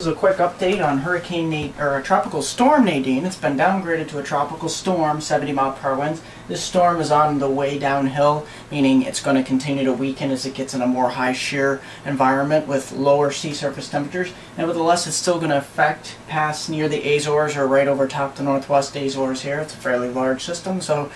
This is a quick update on Tropical Storm Nadine. It's been downgraded to a tropical storm, 70-mile-per-hour winds. This storm is on the way downhill, meaning it's going to continue to weaken as it gets in a more high shear environment with lower sea surface temperatures. Nevertheless, it's still going to pass near the Azores or right over top the northwest Azores here. It's a fairly large system, so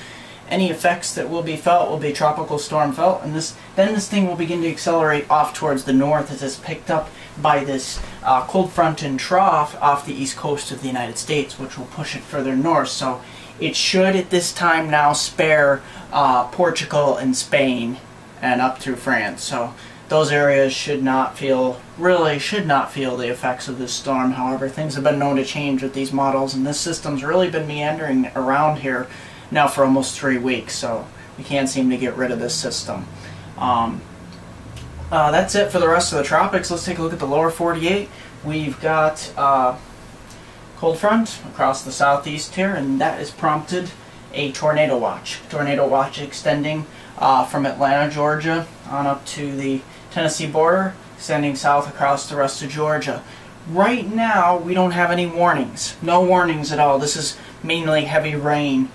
any effects that will be felt will be tropical storm felt, and then this thing will begin to accelerate off towards the north as it's picked up by this cold front and trough off the east coast of the United States, which will push it further north. So it should at this time now spare Portugal and Spain and up through France. So those areas should not feel the effects of this storm. However, things have been known to change with these models, and this system's really been meandering around here now for almost 3 weeks, so we can't seem to get rid of this system. That's it for the rest of the tropics. Let's take a look at the lower 48. We've got cold front across the southeast here, and that has prompted a tornado watch. Tornado watch extending from Atlanta, Georgia on up to the Tennessee border, extending south across the rest of Georgia. Right now we don't have any warnings. No warnings at all. This is mainly heavy rain.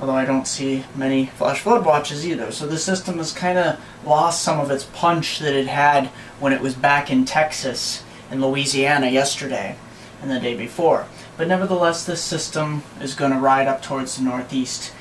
Although I don't see many flash flood watches either. So the system has kind of lost some of its punch that it had when it was back in Texas and Louisiana yesterday and the day before. But nevertheless, this system is going to ride up towards the northeast.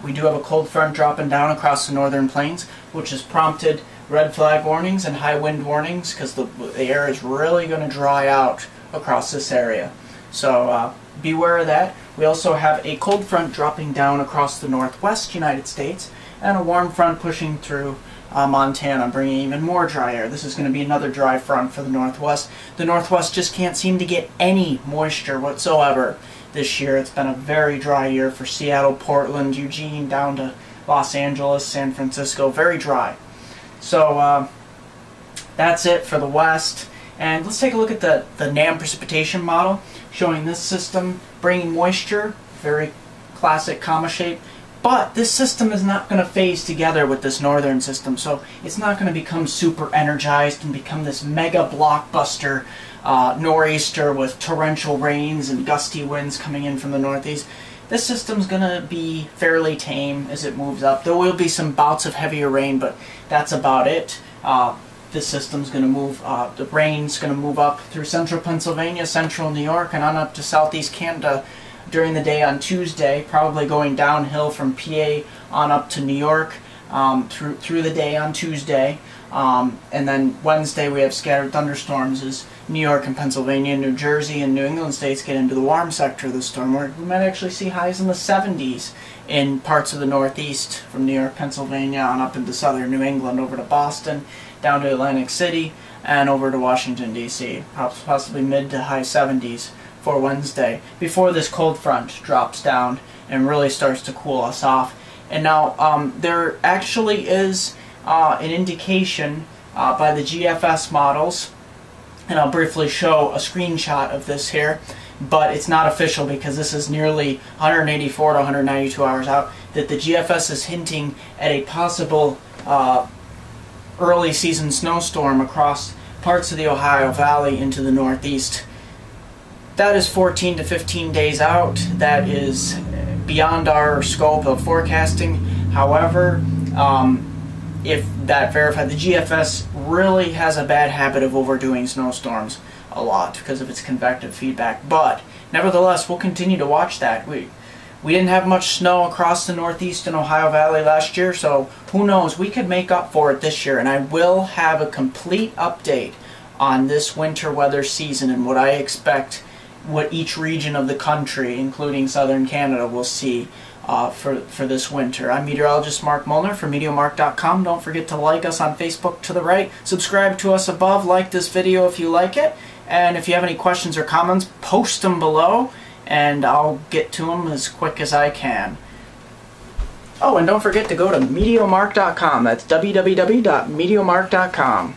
We do have a cold front dropping down across the northern plains, which has prompted red flag warnings and high wind warnings because the air is really going to dry out across this area. So beware of that. We also have a cold front dropping down across the northwest United States and a warm front pushing through Montana, bringing even more dry air. This is going to be another dry front for the northwest. The northwest just can't seem to get any moisture whatsoever this year. It's been a very dry year for Seattle, Portland, Eugene, down to Los Angeles, San Francisco. Very dry. So that's it for the west. And let's take a look at the NAM precipitation model, showing this system bringing moisture, very classic comma shape. But this system is not going to phase together with this northern system, so it's not going to become super energized and become this mega blockbuster nor'easter with torrential rains and gusty winds coming in from the northeast. This system's going to be fairly tame as it moves up. There will be some bouts of heavier rain, but that's about it. This system's going to move, the rain's going to move up through central Pennsylvania, central New York, and on up to southeast Canada during the day on Tuesday, probably going downhill from PA on up to New York through the day on Tuesday. And then Wednesday we have scattered thunderstorms as New York and Pennsylvania, New Jersey, and New England states get into the warm sector of the storm, where we might actually see highs in the 70s in parts of the northeast, from New York, Pennsylvania, on up into southern New England, over to Boston, down to Atlantic City, and over to Washington, D.C., possibly mid to high 70s for Wednesday, before this cold front drops down and really starts to cool us off. And now there actually is an indication by the GFS models, and I'll briefly show a screenshot of this here, but it's not official because this is nearly 184 to 192 hours out, that the GFS is hinting at a possible early season snowstorm across parts of the Ohio Valley into the northeast. That is 14 to 15 days out. That is beyond our scope of forecasting. However, if that verified, the GFS really has a bad habit of overdoing snowstorms a lot because of its convective feedback. But nevertheless, we'll continue to watch that. We didn't have much snow across the northeast and Ohio Valley last year, so who knows, we could make up for it this year. And I will have a complete update on this winter weather season and what I expect, what each region of the country, including southern Canada, will see for this winter. I'm meteorologist Mark Molnar from meteomark.com. Don't forget to like us on Facebook to the right, subscribe to us above, like this video if you like it, and if you have any questions or comments, post them below, and I'll get to them as quick as I can. Oh, and don't forget to go to meteomark.com. That's www.meteomark.com.